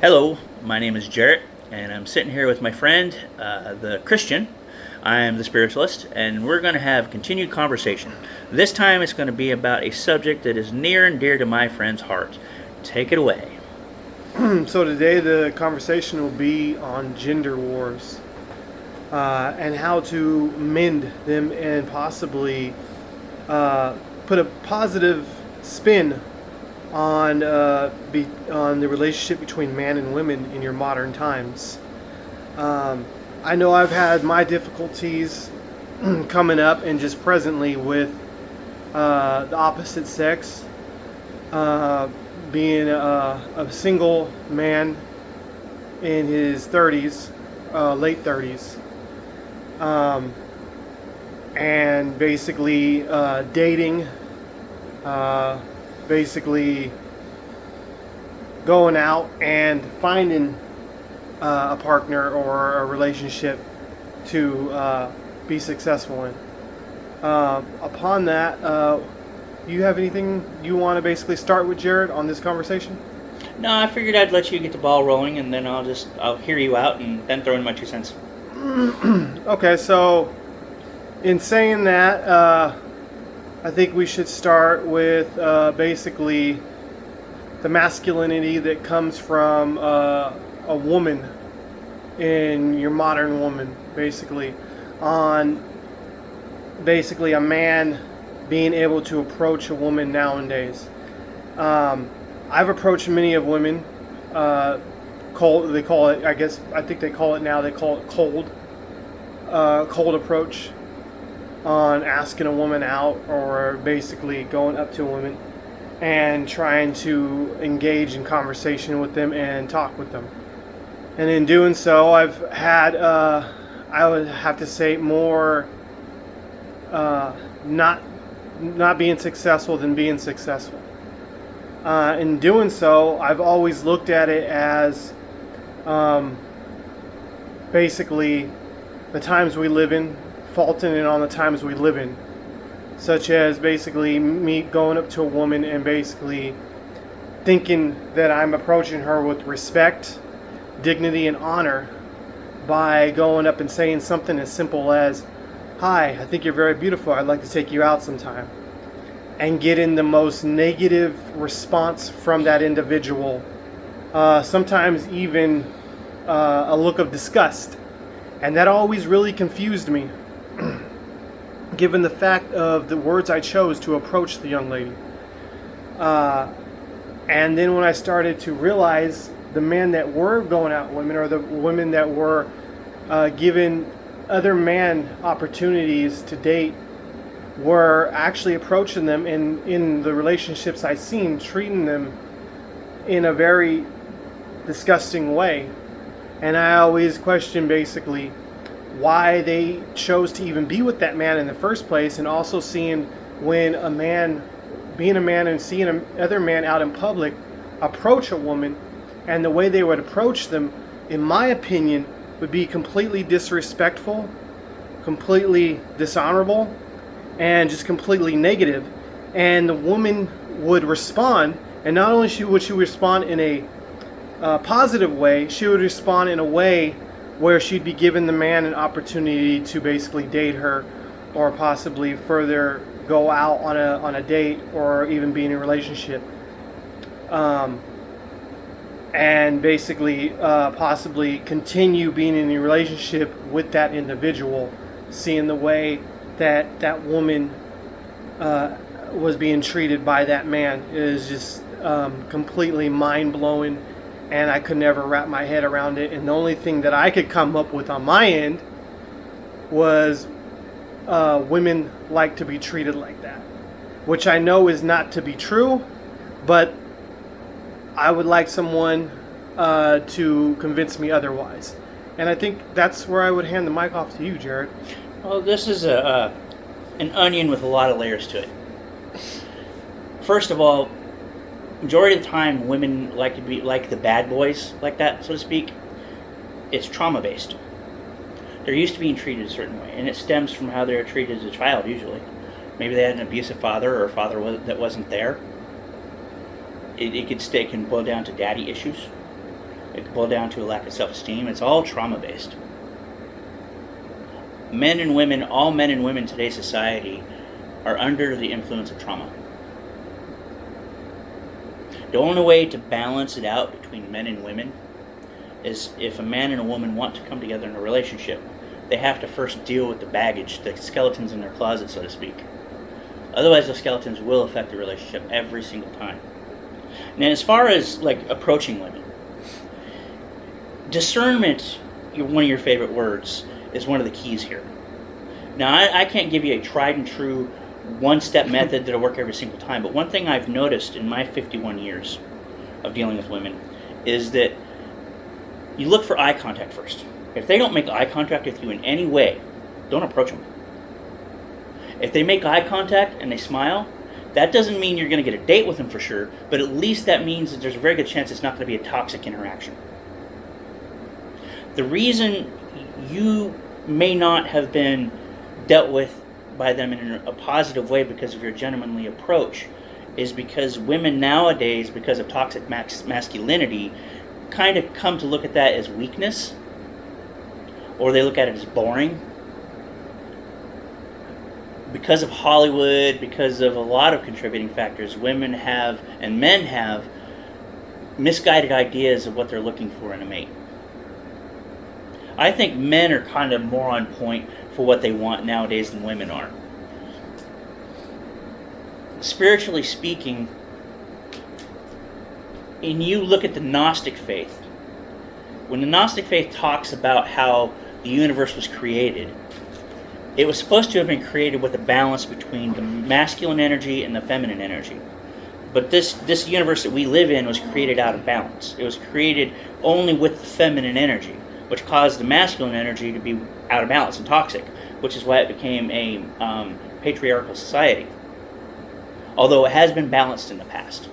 Hello, my name is Jarrett, and I'm sitting here with my friend, the Christian. I am the Spiritualist, and we're going to have continued conversation. This time it's going to be about a subject that is near and dear to my friend's heart. Take it away. So today the conversation will be on gender wars and how to mend them and possibly put a positive spin on the relationship between man and women in your modern times. I know I've had my difficulties coming up and just presently with the opposite sex. Being a single man in his 30s, late 30s, and basically dating, basically going out and finding a partner or a relationship to be successful in. Upon that, you have anything you want to basically start with, Jared, on this conversation? No, I figured I'd let you get the ball rolling, and then I'll hear you out and then throw in my 2 cents. Okay, so in saying that, I think we should start with basically the masculinity that comes from a woman in your modern woman, basically, on basically a man being able to approach a woman nowadays. I've approached many of women. They call it. I think they call it now. They call it cold. Cold approach on asking a woman out, or basically going up to a woman and trying to engage in conversation with them and talk with them. And in doing so, I've had, I would have to say, more not being successful than being successful. In doing so, I've always looked at it as basically the times we live in, faulting it on the times we live in, such as basically me going up to a woman and basically thinking that I'm approaching her with respect, dignity, and honor by going up and saying something as simple as, "Hi, I think you're very beautiful. I'd like to take you out sometime." And getting the most negative response from that individual. Sometimes even a look of disgust. And that always really confused me, given the fact of the words I chose to approach the young lady. And then when I started to realize the men that were going out with women, or the women that were given other man opportunities to date, were actually approaching them in the relationships I seen, treating them in a very disgusting way. And I always question basically why they chose to even be with that man in the first place, and also seeing when a man, being a man and seeing another man out in public approach a woman, and the way they would approach them, in my opinion, would be completely disrespectful, completely dishonorable, and just completely negative. And the woman would respond, and not only would she respond in a positive way, she would respond in a way where she'd be giving the man an opportunity to basically date her, or possibly further go out on a date, or even be in a relationship, and basically possibly continue being in a relationship with that individual, seeing the way that woman was being treated by that man is just completely mind-blowing, and I could never wrap my head around it. And the only thing that I could come up with on my end was women like to be treated like that, which I know is not to be true, but I would like someone to convince me otherwise. And I think that's where I would hand the mic off to you, Jared. Well, this is an onion with a lot of layers to it. First of all, majority of the time, women like to be like the bad boys, like that, so to speak. It's trauma-based. They're used to being treated a certain way, and it stems from how they were treated as a child, usually. Maybe they had an abusive father, or a father that wasn't there. It can boil down to daddy issues. It can boil down to a lack of self-esteem. It's all trauma-based. Men and women, all men and women in today's society are under the influence of trauma. The only way to balance it out between men and women is if a man and a woman want to come together in a relationship, they have to first deal with the baggage, the skeletons in their closet, so to speak. Otherwise, the skeletons will affect the relationship every single time. Now, as far as like approaching women, discernment, one of your favorite words, is one of the keys here. Now, I can't give you a tried and true one-step method that'll work every single time, but one thing I've noticed in my 51 years of dealing with women is that you look for eye contact first. If they don't make eye contact with you in any way, don't approach them. If they make eye contact and they smile, that doesn't mean you're going to get a date with them for sure, but at least that means that there's a very good chance it's not going to be a toxic interaction. The reason you may not have been dealt with by them in a positive way because of your gentlemanly approach is because women nowadays, because of toxic masculinity, kind of come to look at that as weakness, or they look at it as boring. Because of Hollywood, because of a lot of contributing factors, women have, and men have, misguided ideas of what they're looking for in a mate. I think men are kind of more on point for what they want nowadays than women are. Spiritually speaking, and you look at the Gnostic faith, when the Gnostic faith talks about how the universe was created, it was supposed to have been created with a balance between the masculine energy and the feminine energy. But this universe that we live in was created out of balance. It was created only with the feminine energy, which caused the masculine energy to be out of balance and toxic, which is why it became a patriarchal society. Although it has been balanced in the past.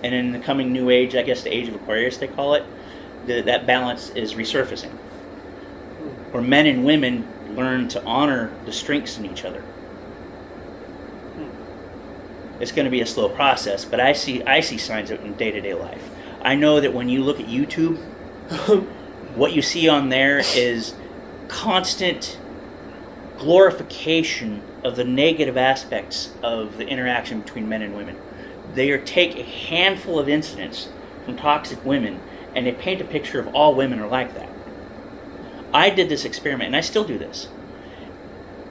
And in the coming new age, I guess the age of Aquarius they call it, that balance is resurfacing. Where men and women learn to honor the strengths in each other. It's going to be a slow process, but I see signs of it in day-to-day life. I know that when you look at YouTube, what you see on there is constant glorification of the negative aspects of the interaction between men and women. They take a handful of incidents from toxic women and they paint a picture of all women are like that. I did this experiment, and I still do this.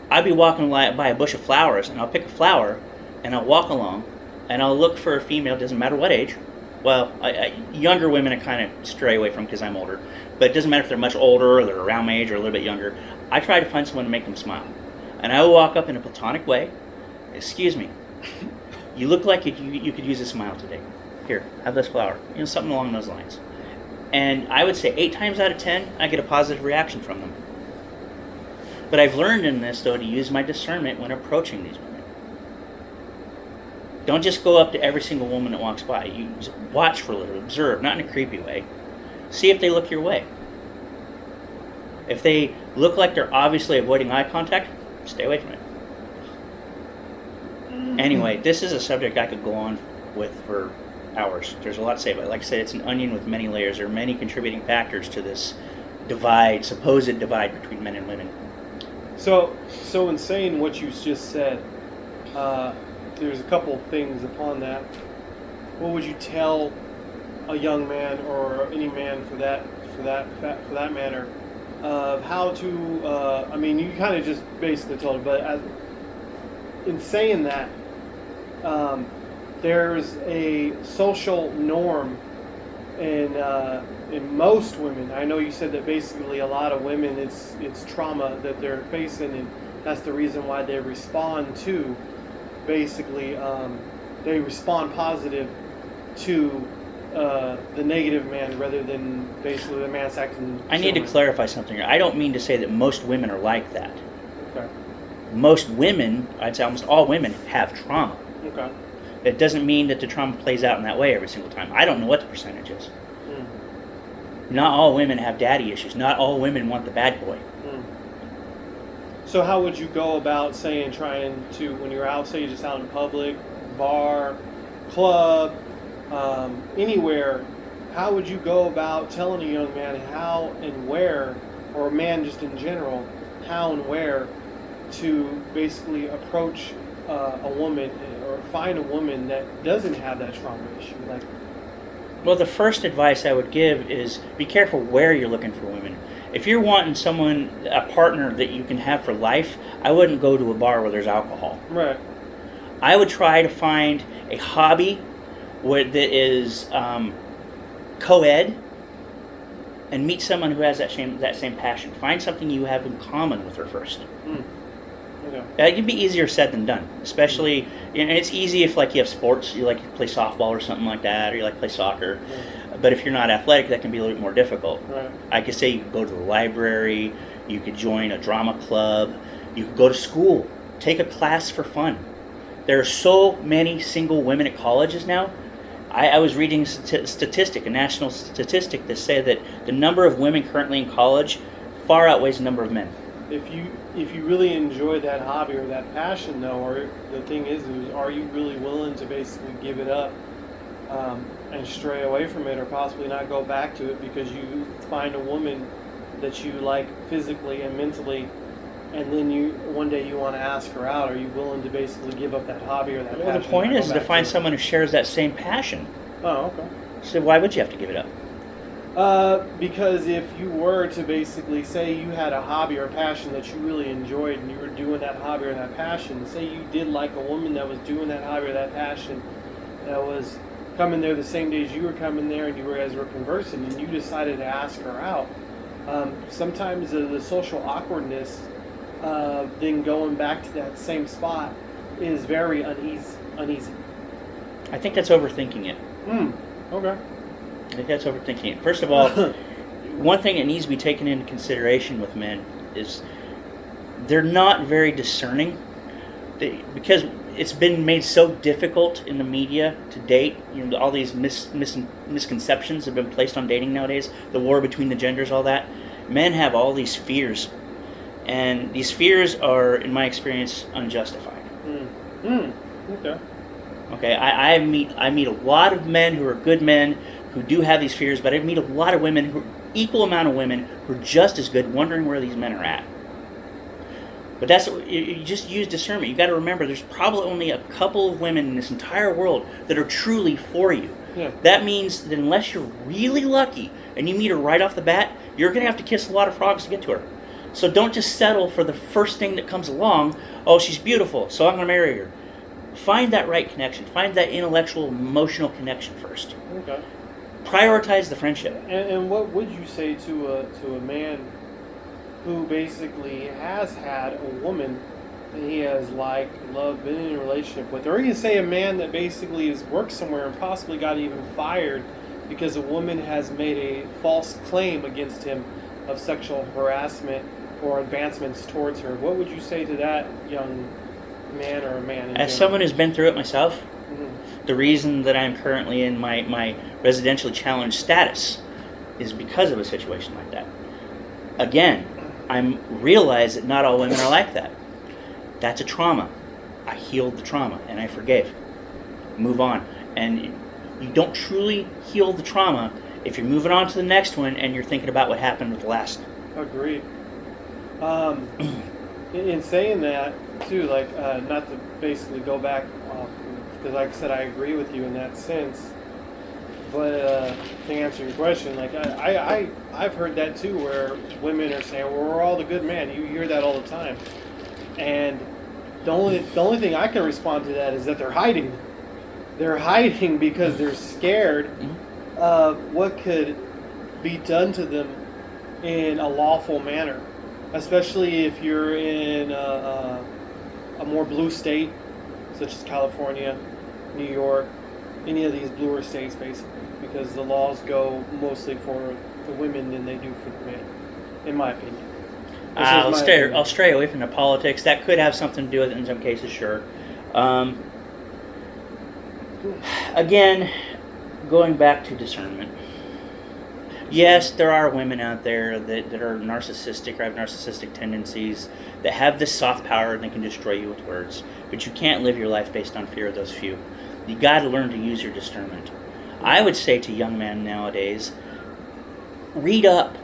I'd be walking by a bush of flowers, and I'll pick a flower, and I'll walk along, and I'll look for a female, doesn't matter what age. Well, younger women I kind of stray away from because I'm older, but it doesn't matter if they're much older or they're around my age or a little bit younger. I try to find someone to make them smile. And I will walk up in a platonic way. Excuse me, you look like you could use a smile today. Here, have this flower. Something along those lines. And I would say 8 times out of 10, I get a positive reaction from them. But I've learned in this, though, to use my discernment when approaching these women. Don't just go up to every single woman that walks by. You just watch for a little, observe, not in a creepy way. See if they look your way. If they look like they're obviously avoiding eye contact, stay away from it. Anyway, this is a subject I could go on with for hours. There's a lot to say about it. Like I said, it's an onion with many layers. There are many contributing factors to this supposed divide between men and women. So in saying what you just said, there's a couple things upon that. What would you tell a young man or any man for that matter of how to? You kind of just basically told it, but in saying that, there's a social norm in most women. I know you said that basically a lot of women it's trauma that they're facing, and that's the reason why they respond to. Basically, they respond positive to the negative man rather than basically the man's acting. I need to clarify something here. I don't mean to say that most women are like that. Okay. Most women, I'd say almost all women, have trauma. Okay. It doesn't mean that the trauma plays out in that way every single time. I don't know what the percentage is. Not all women have daddy issues. Not all women want the bad boy. So how would you go about trying to, when you're out, say you're just out in public, bar, club, anywhere, how would you go about telling a young man how and where, or a man just in general, how and where to basically approach a woman or find a woman that doesn't have that trauma issue? Like, well, the first advice I would give is be careful where you're looking for women. If you're wanting someone, a partner that you can have for life, I wouldn't go to a bar where there's alcohol. right. I would try to find a hobby that is co-ed, and meet someone who has that same passion. Find something you have in common with her first. Okay. It can be easier said than done, especially, and it's easy if like you have sports, you like to play softball or something like that, or you like to play soccer. But if you're not athletic, that can be a little bit more difficult. Right. I could say you could go to the library, you could join a drama club, you could go to school, take a class for fun. There are so many single women at colleges now. I was reading a national statistic that said that the number of women currently in college far outweighs the number of men. If you really enjoy that hobby or that passion, though, or the thing is, are you really willing to basically give it up and stray away from it, or possibly not go back to it because you find a woman that you like physically and mentally, and then one day you want to ask her out? Are you willing to basically give up that hobby or that passion? Well, the point is to find someone who shares that same passion. Oh, okay. So why would you have to give it up? Because if you were to basically say you had a hobby or a passion that you really enjoyed, and you were doing that hobby or that passion, say you did like a woman that was doing that hobby or that passion, that was coming there the same days you were coming there, and you guys were conversing, and you decided to ask her out. Sometimes the social awkwardness then going back to that same spot is very uneasy. I think that's overthinking it. Okay. I think that's overthinking it. First of all, one thing that needs to be taken into consideration with men is they're not very discerning. Because it's been made so difficult in the media to date. All these misconceptions have been placed on dating nowadays. The war between the genders, all that. Men have all these fears. And these fears are, in my experience, unjustified. Okay. Okay, I meet a lot of men who are good men who do have these fears, but I meet a lot of women, equal amount of women, who are just as good, wondering where these men are at. But you just use discernment. You got to remember, there's probably only a couple of women in this entire world that are truly for you. Yeah. That means that unless you're really lucky and you meet her right off the bat, you're going to have to kiss a lot of frogs to get to her. So don't just settle for the first thing that comes along. Oh, she's beautiful, so I'm going to marry her. Find that right connection. Find that intellectual, emotional connection first. Okay. Prioritize the friendship. And what would you say to a man who basically has had a woman that he has liked, loved, been in a relationship with, or you can say a man that basically has worked somewhere and possibly got even fired because a woman has made a false claim against him of sexual harassment or advancements towards her? What would you say to that young man or a man? As someone who's been through it myself, the reason that I'm currently in my residentially challenged status is because of a situation like that. Again, I realize that not all women are like that. That's a trauma. I healed the trauma and I forgave. Move on. And you don't truly heal the trauma if you're moving on to the next one and you're thinking about what happened with the last. Agreed. In saying that, too, like, not to basically go back off, because like I said, I agree with you in that sense. But to answer your question, like, I've heard that too, where women are saying, well, we're all the good men. You hear that all the time. And the only thing I can respond to that is that they're hiding. They're hiding because they're scared of what could be done to them in a lawful manner, especially if you're in a more blue state, such as California, New York, any of these bluer states, basically, because the laws go mostly for the women than they do for the men, in my opinion. I'll stray away from the politics. That could have something to do with it in some cases, sure. Again, going back to discernment. Yes, there are women out there that are narcissistic or have narcissistic tendencies, that have this soft power and they can destroy you with words. But you can't live your life based on fear of those few. You got to learn to use your discernment. I would say to young men nowadays, read up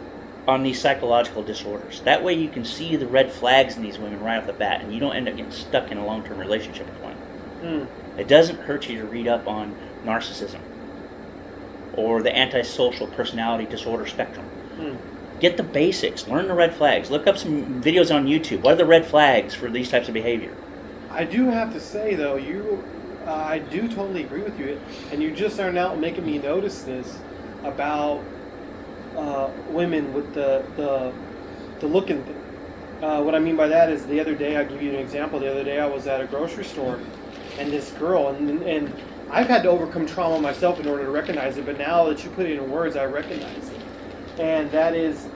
on these psychological disorders. That way you can see the red flags in these women right off the bat, and you don't end up getting stuck in a long-term relationship with one. It doesn't hurt you to read up on narcissism or the antisocial personality disorder spectrum. Get the basics. Learn the red flags. Look up some videos on YouTube. What are the red flags for these types of behavior? I do have to say, though, I do totally agree with you, and you just are now making me notice this about women with the looking thing. What I mean by that is, the other day, I'll give you an example. The other day, I was at a grocery store, and this girl, and I've had to overcome trauma myself in order to recognize it, but now that you put it in words, I recognize it. And that is,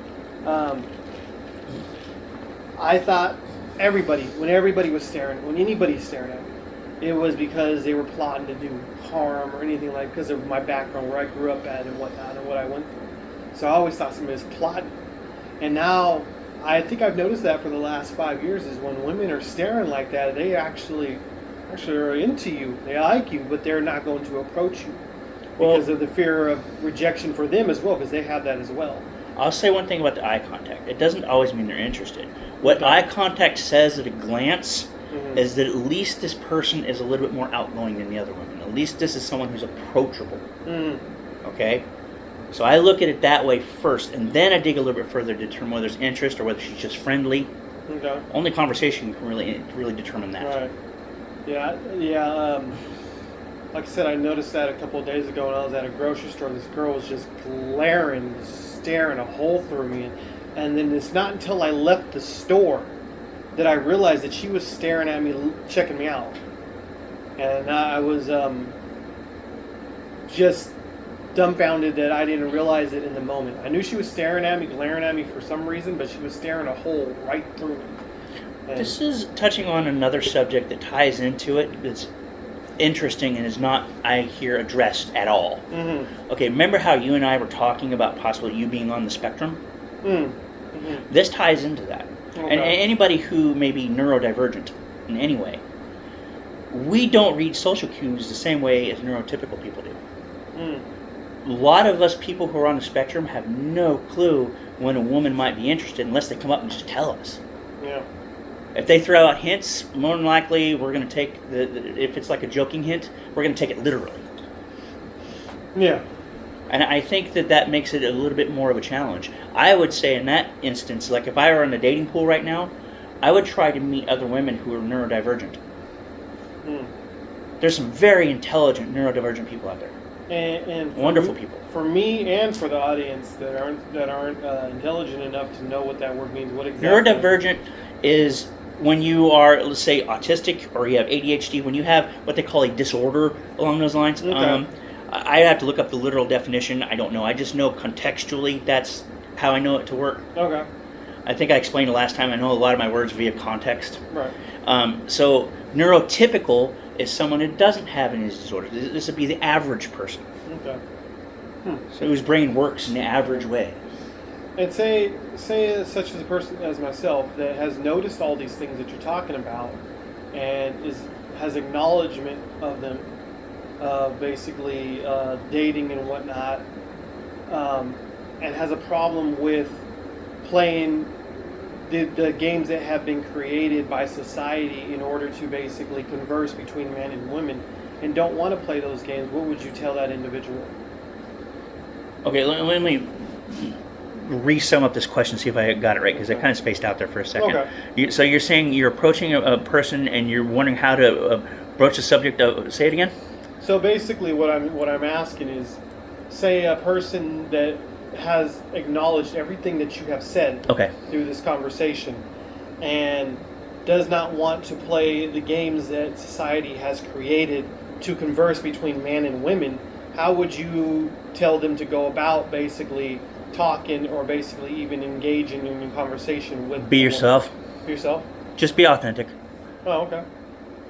I thought when everybody was staring, when anybody's staring at me, it was because they were plotting to do harm or anything like, because of my background, where I grew up at and whatnot, and what I went through. So I always thought somebody was plotting. And now, I think I've noticed that for the last 5 years, is when women are staring like that, they actually are into you. They like you, but they're not going to approach you because of the fear of rejection for them as well, because they have that as well. I'll say one thing about the eye contact. It doesn't always mean they're interested. What eye contact says at a glance is that at least this person is a little bit more outgoing than the other women. At least this is someone who's approachable. Okay? So I look at it that way first, and then I dig a little bit further to determine whether there's interest or whether she's just friendly. Okay. Only conversation can really determine that. Right. Yeah. Like I said, I noticed that a couple of days ago when I was at a grocery store. This girl was just glaring, staring a hole through me. And then it's not until I left the store that I realized that she was staring at me, checking me out. And I was just dumbfounded that I didn't realize it in the moment. I knew she was staring at me, glaring at me for some reason, but she was staring a hole right through me. And this is touching on another subject that ties into it. That's interesting and is not, I hear, addressed at all. Okay, remember how you and I were talking about possibly you being on the spectrum? This ties into that. Okay. And anybody who may be neurodivergent in any way, we don't read social cues the same way as neurotypical people do. A lot of us people who are on the spectrum have no clue when a woman might be interested unless they come up and just tell us. Yeah. If they throw out hints, more than likely we're going to take if it's like a joking hint, we're going to take it literally. Yeah. And I think that makes it a little bit more of a challenge. I would say in that instance, like if I were in a dating pool right now, I would try to meet other women who are neurodivergent. There's some very intelligent neurodivergent people out there. And wonderful people. For me and for the audience that aren't intelligent enough to know what that word means, what exactly? Neurodivergent is when you are, let's say, autistic or you have ADHD, when you have what they call a disorder along those lines. Okay. I have to look up the literal definition. I don't know. I just know contextually that's how I know it to work. Okay. I think I explained it last time. I know a lot of my words via context. Right. So neurotypical is someone who doesn't have any of these disorders. This would be the average person. Okay. So whose brain works in the average way. And say such as a person as myself that has noticed all these things that you're talking about and has acknowledgement of them, basically dating and whatnot, and has a problem with playing the games that have been created by society in order to basically converse between men and women, and don't want to play those games, what would you tell that individual? Okay, let me re-sum up this question, see if I got it right, because I kind of spaced out there for a second. Okay. So you're saying you're approaching a person and you're wondering how to broach the subject of, say it again? So basically what I'm asking is, say a person that has acknowledged everything that you have said through this conversation and does not want to play the games that society has created to converse between man and women, how would you tell them to go about basically talking or basically even engaging in a conversation with Be yourself. Be yourself? Just be authentic. Oh, okay.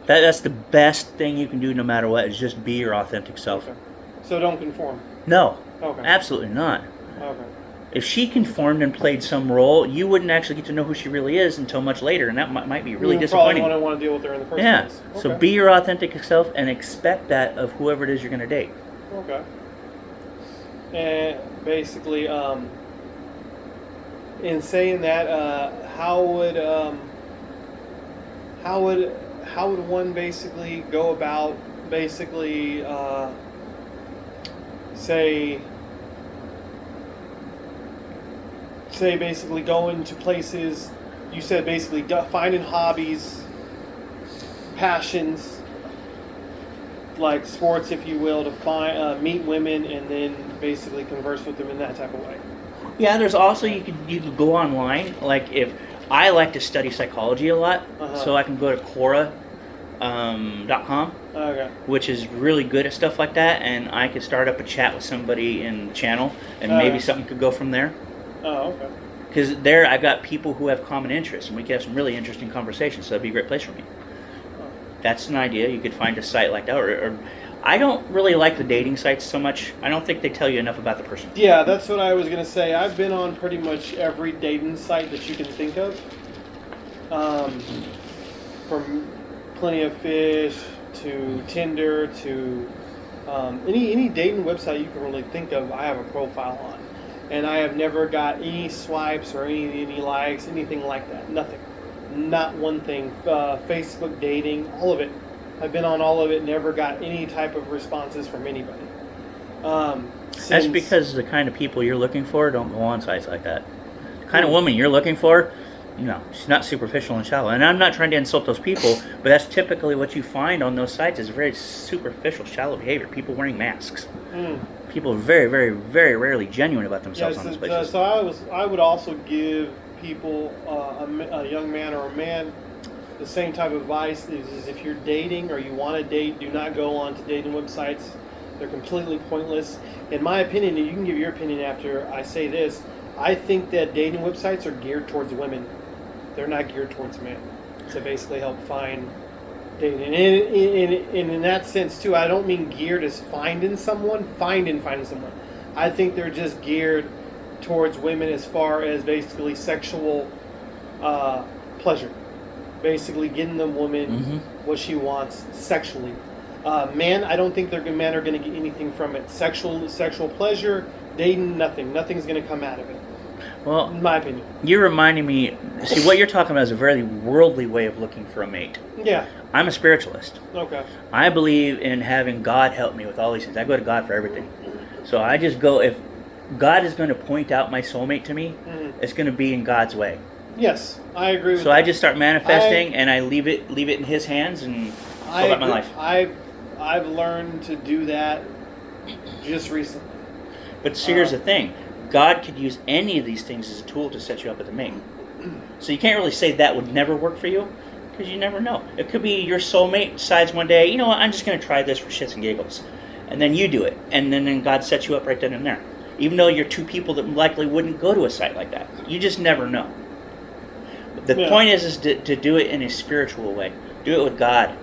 That's the best thing you can do no matter what, is just be your authentic self. Okay. So don't conform? No. Okay. Absolutely not. Okay. If she conformed and played some role, you wouldn't actually get to know who she really is until much later, and that might be really disappointing. Probably want to deal with her in the first place. Yeah. So be your authentic self and expect that of whoever it is you're going to date. Okay. And basically, in saying that, how would one basically go about basically say basically going to places? You said basically finding hobbies, passions, like sports, if you will, to find meet women and then basically converse with them in that type of way. Yeah, there's also you could go online. Like if I like to study psychology a lot, so I can go to Quora.com, Okay. which is really good at stuff like that, and I could start up a chat with somebody in the channel, and maybe something could go from there. Oh, okay. Because there I've got people who have common interests, and we could have some really interesting conversations, so that'd be a great place for me. That's an idea. You could find a site like that, or I don't really like the dating sites so much. I don't think they tell you enough about the person. Yeah, that's what I was going to say. I've been on pretty much every dating site that you can think of. From Plenty of Fish to Tinder to any dating website you can really think of, I have a profile on. And I have never got any swipes or any likes, anything like that. Nothing. Not one thing. Facebook dating, all of it. I've been on all of it, never got any type of responses from anybody. That's because the kind of people you're looking for don't go on sites like that. The kind of woman you're looking for, she's not superficial and shallow. And I'm not trying to insult those people, but that's typically what you find on those sites is very superficial, shallow behavior. People wearing masks. People are very, very, very rarely genuine about themselves on those places. So I would also give people, a young man or a man, the same type of advice is if you're dating or you want to date, do not go on to dating websites. They're completely pointless. In my opinion, and you can give your opinion after I say this, I think that dating websites are geared towards women. They're not geared towards men. To basically help find dating. And in that sense, too, I don't mean geared as finding someone. Finding someone. I think they're just geared towards women as far as basically sexual pleasure. Basically getting the woman what she wants sexually. Men, I don't think men are going to get anything from it. Sexual pleasure, dating, nothing. Nothing's going to come out of it. Well, in my opinion. You're reminding me, see, what you're talking about is a very worldly way of looking for a mate. Yeah. I'm a spiritualist. Okay. I believe in having God help me with all these things. I go to God for everything. So I just go, if God is going to point out my soulmate to me, it's going to be in God's way. Yes, I agree with that. So I just start manifesting, and I leave it in His hands, and go about my life. I've learned to do that just recently. But see, here's the thing. God could use any of these things as a tool to set you up with a mate. So you can't really say that would never work for you, because you never know. It could be your soulmate decides one day, you know what, I'm just going to try this for shits and giggles. And then you do it. And then God sets you up right then and there. Even though you're two people that likely wouldn't go to a site like that. You just never know. The point is to do it in a spiritual way. Do it with God.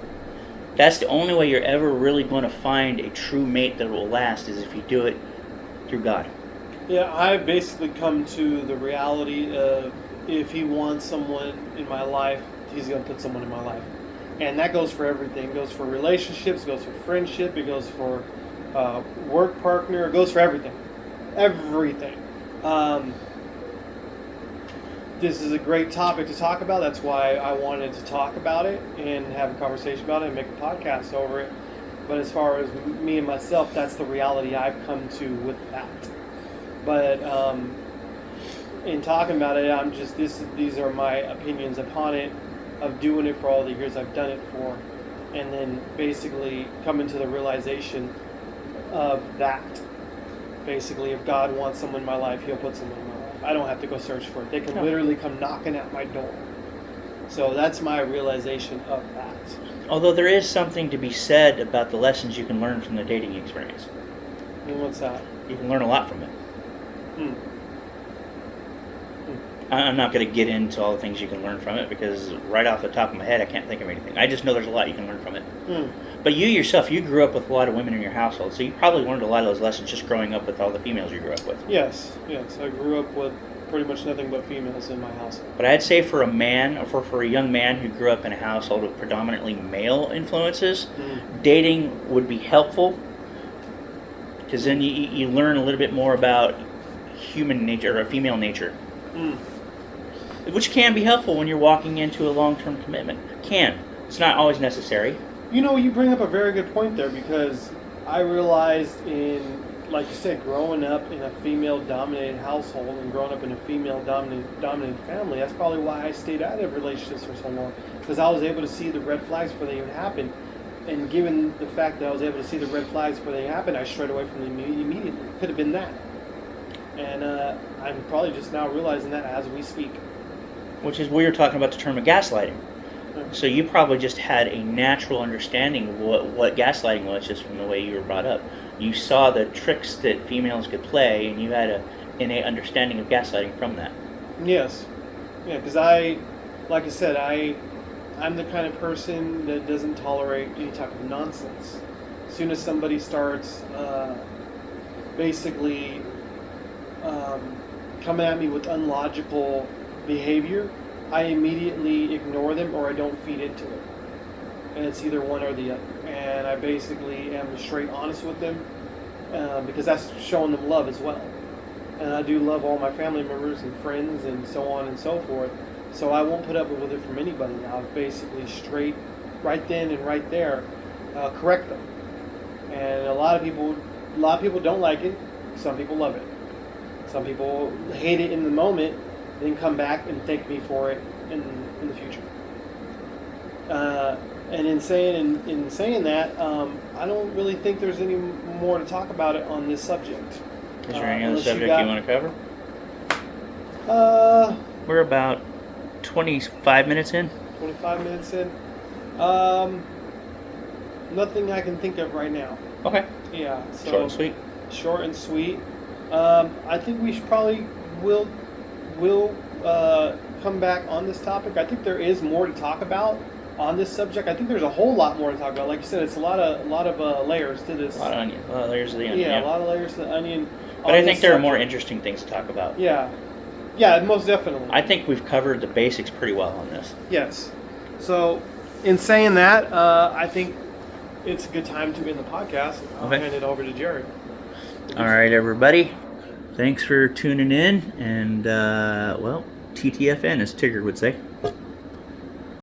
That's the only way you're ever really going to find a true mate that will last, is if you do it through God. Yeah, I've basically come to the reality of if He wants someone in my life, He's going to put someone in my life. And that goes for everything. It goes for relationships, it goes for friendship, it goes for work partner, it goes for everything. Everything. This is a great topic to talk about. That's why I wanted to talk about it and have a conversation about it and make a podcast over it. But as far as me and myself, that's the reality I've come to with that. But in talking about it, these are my opinions upon it, of doing it for all the years I've done it for, and then basically coming to the realization of that. Basically, if God wants someone in my life, He'll put someone in my life. I don't have to go search for it. They can literally come knocking at my door. So that's my realization of that. Although there is something to be said about the lessons you can learn from the dating experience. And what's that? You can learn a lot from it. I'm not going to get into all the things you can learn from it, because right off the top of my head, I can't think of anything. I just know there's a lot you can learn from it. But you yourself, you grew up with a lot of women in your household, so you probably learned a lot of those lessons just growing up with all the females you grew up with. Yes. I grew up with pretty much nothing but females in my household. But I'd say for a man, or for a young man who grew up in a household with predominantly male influences, dating would be helpful, because then you learn a little bit more about human nature or female nature, which can be helpful when you're walking into a long-term commitment. It's not always necessary. You bring up a very good point there, because I realized like you said, growing up in a female-dominated household and growing up in a female-dominated family, that's probably why I stayed out of relationships for so long, because I was able to see the red flags before they even happened. And given the fact that I was able to see the red flags before they happened, I strayed away from them immediately. Could have been that. And I'm probably just now realizing that as we speak. Which is, we were talking about the term of gaslighting. So you probably just had a natural understanding of what gaslighting was just from the way you were brought up. You saw the tricks that females could play, and you had an innate understanding of gaslighting from that. Yes. Yeah, because like I said, I'm the kind of person that doesn't tolerate any type of nonsense. As soon as somebody starts basically coming at me with unlogical behavior, I immediately ignore them or I don't feed into it. And it's either one or the other. And I basically am straight honest with them because that's showing them love as well. And I do love all my family members and friends and so on and so forth. So I won't put up with it from anybody. I'll basically straight, right then and right there, correct them. And a lot of people don't like it. Some people love it. Some people hate it in the moment, then come back and thank me for it in the future. And in saying that, I don't really think there's any more to talk about it on this subject. Is there any other subject you want to cover? We're about 25 minutes in. 25 minutes in. Nothing I can think of right now. Okay. Yeah. So short and sweet. Short and sweet. I think we should probably will come back on this topic. I think there is more to talk about on this subject. I think there's a whole lot more to talk about. Like you said, it's a lot of layers to this. A lot of onion. A lot of layers to the onion. Yeah, a lot of layers to the onion. But I think there are more interesting things to talk about. Yeah. Yeah, most definitely. I think we've covered the basics pretty well on this. Yes. So, in saying that, I think it's a good time to end the podcast. I'll hand it over to Jared. All right, everybody. Thanks for tuning in. And, TTFN, as Tigger would say.